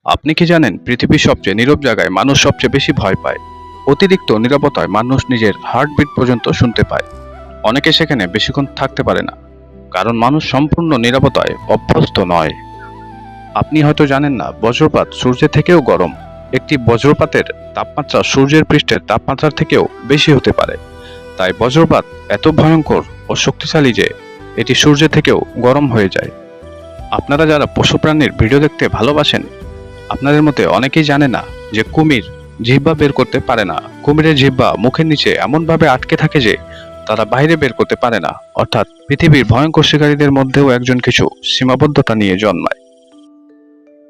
আপনি কি জানেন পৃথিবীর সবচেয়ে নীরব জায়গায় মানুষ সবচেয়ে বেশি ভয় পায়? অতিরিক্ত নিরাপত্তায় মানুষ নিজের হার্টবিট পর্যন্ত শুনতে পায়। অনেকে সেখানে বেশিক্ষণ থাকতে পারে না, কারণ মানুষ সম্পূর্ণ নিরাপত্তায় অভ্যস্ত নয়। আপনি হয়তো জানেন না, বজ্রপাত সূর্যের থেকেও গরম। একটি বজ্রপাতের তাপমাত্রা সূর্যের পৃষ্ঠের তাপমাত্রার থেকেও বেশি হতে পারে। তাই বজ্রপাত এত ভয়ঙ্কর ও শক্তিশালী যে এটি সূর্যের থেকেও গরম হয়ে যায়। আপনারা যারা পশু প্রাণীর ভিডিও দেখতে ভালোবাসেন, আপনাদের মধ্যে অনেকেই জানে না যে কুমির জিহ্বা বের করতে পারে না। কুমিরের জিহ্বা মুখের নিচে এমনভাবে আটকে থাকে যে তারা বাইরে বের করতে পারে না। অর্থাৎ পৃথিবীর ভয়ঙ্কর শিকারীদের মধ্যেও একজন কিছু সীমাবদ্ধতা নিয়ে জন্মায়।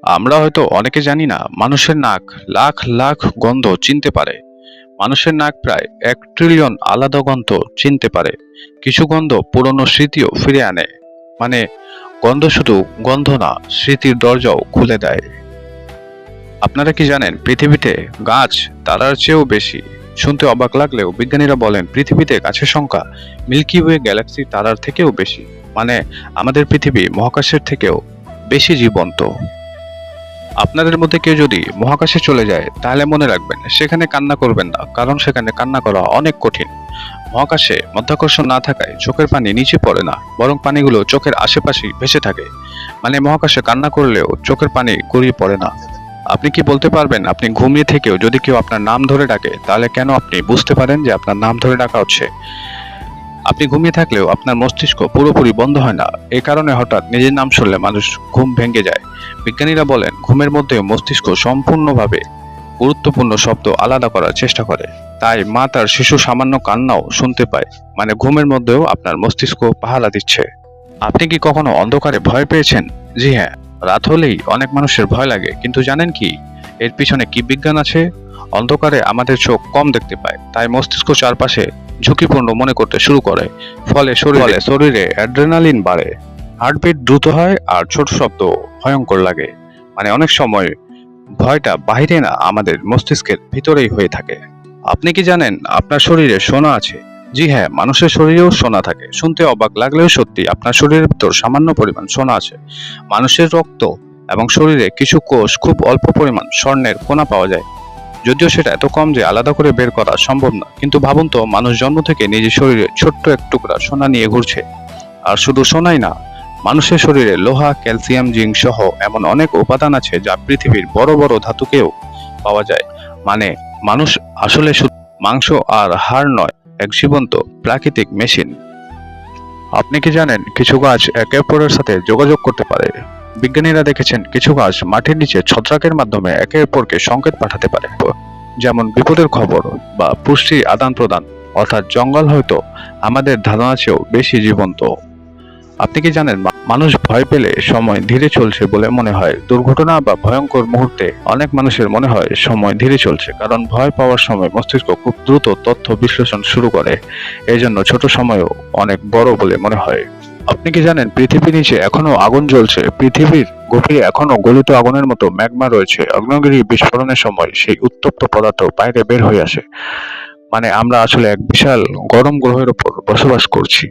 আমরা হয়তো অনেকে জানি না, মানুষের নাক লাখ লাখ গন্ধ চিনতে পারে। মানুষের নাক প্রায় 1 ট্রিলিয়ন আলাদা গন্ধ চিনতে পারে। কিছু গন্ধ পুরনো স্মৃতিও ফিরে আনে। মানে, গন্ধ শুধু গন্ধ না, স্মৃতির দরজাও খুলে দেয়। আপনারা কি জানেন পৃথিবীতে গাছ তারার চেয়েও বেশি? শুনতে অবাক লাগলেও বিজ্ঞানীরা বলেন পৃথিবীতে গাছের সংখ্যা মিল্কি ওয়ে গ্যালাক্সি তারার থেকেও বেশি। মানে, আমাদের পৃথিবী মহাকাশের থেকেও বেশি জীবন্ত। আপনাদের মধ্যে কেউ যদি মহাকাশে চলে যায়, তাহলে মনে রাখবেন সেখানে কান্না করবেন না, কারণ সেখানে কান্না করা অনেক কঠিন। মহাকাশে মাধ্যাকর্ষণ না থাকায় চোখের পানি নিচে পড়ে না, বরং পানিগুলো চোখের আশেপাশেই ভেসে থাকে। মানে, মহাকাশে কান্না করলেও চোখের পানি গড়িয়ে পড়ে না। আপনি কি বলতে পারবেন, আপনি ঘুমিয়ে থেকেও যদি কেউ আপনার নাম ধরে ডাকে, তাহলে কেন আপনি বুঝতে পারেন যে আপনার নাম ধরে ডাকা হচ্ছে? আপনি ঘুমিয়ে থাকলেও আপনার মস্তিষ্ক পুরোপুরি বন্ধ হয় না। এই কারণে হঠাৎ নিজের নাম শুনলে মানুষ ঘুম ভেঙে যায়। বিজ্ঞানীরা বলেন ঘুমের মধ্যে মস্তিষ্ক সম্পূর্ণভাবে গুরুত্বপূর্ণ শব্দ আলাদা করার চেষ্টা করে। তাই মা তার শিশু সামান্য কান্নাও শুনতে পায়। মানে, ঘুমের মধ্যেও আপনার মস্তিষ্ক পাহারা দিচ্ছে। আপনি কি কখনো অন্ধকারে ভয় পেয়েছেন? জি হ্যাঁ, রাত হলেই অনেক মানুষের ভয় লাগে, কিন্তু জানেন কি এর পিছনে কি বিজ্ঞান আছে? অন্ধকারে আমাদের চোখ কম দেখতে পায়, তাই মস্তিষ্ক চারপাশে ঝুঁকিপূর্ণ মনে করতে শুরু করে। ফলে শরীরে অ্যাড্রেনালিন বাড়ে, হার্টবিট দ্রুত হয় আর ছোট শব্দ ভয়ঙ্কর লাগে। মানে, অনেক সময় ভয়টা বাইরে না, আমাদের মস্তিষ্কের ভিতরেই হয়ে থাকে। আপনি কি জানেন আপনার শরীরে সোনা আছে? জি হ্যাঁ, মানুষের শরীরেও সোনা থাকে। শুনতে অবাক লাগলেও সত্যি, আপনার শরীরের ভিতর সামান্য পরিমাণ সোনা আছে। মানুষের রক্ত এবং শরীরে কিছু কোষ খুব অল্প পরিমাণ স্বর্ণের কণা পাওয়া যায়, যদিও সেটা এত কম যে আলাদা করে বের করা সম্ভব না। কিন্তু ভাবুন তো, মানুষ জন্ম থেকে নিজের শরীরে ছোট্ট এক টুকরা সোনা নিয়ে ঘুরছে। আর শুধু সোনাই না, মানুষের শরীরে লোহা, ক্যালসিয়াম, জিঙ্ক সহ এমন অনেক উপাদান আছে যা পৃথিবীর বড় বড় ধাতুকেও পাওয়া যায়। মানে, মানুষ আসলে শুধু মাংস আর হাড় নয়, এক জীবন্ত প্রাকৃতিক মেশিন। আপনি কি জানেন কিছু গাছ একে অপরের সাথে যোগাযোগ করতে পারে? বিজ্ঞানীরা দেখেছেন কিছু গাছ মাটির নিচে ছত্রাকের মাধ্যমে একে অপরকে সংকেত পাঠাতে পারে, যেমন বিপদের খবর বা পুষ্টির আদান প্রদান। অর্থাৎ জঙ্গল হয়তো আমাদের ধারণার চেয়েও বেশি জীবন্ত। আপনি কি জানেন মানুষ ভয় পেলে সময় ধীরে চলছে বলে মনে হয়? দুর্ঘটনা বা ভয়ঙ্কর মুহূর্তে অনেক মানুষের মনে হয় সময় ধীরে চলছে, কারণ ভয় পাওয়ার সময় মস্তিষ্ক খুব দ্রুত তথ্য বিশ্লেষণ শুরু করে। এই জন্য ছোট সময়ও অনেক বড় বলে মনে হয়। আপনি কি জানেন পৃথিবীর নিচে এখনো আগুন জ্বলছে? পৃথিবীর গভীরে এখনো গলিত আগুনের মতো ম্যাগমা রয়েছে। অগ্নিগিরি বিস্ফোরণের সময় সেই উত্তপ্ত পদার্থ বাইরে বের হয়ে আসে। মানে, আমরা আসলে এক বিশাল গরম গ্রহের উপর বসবাস করছি।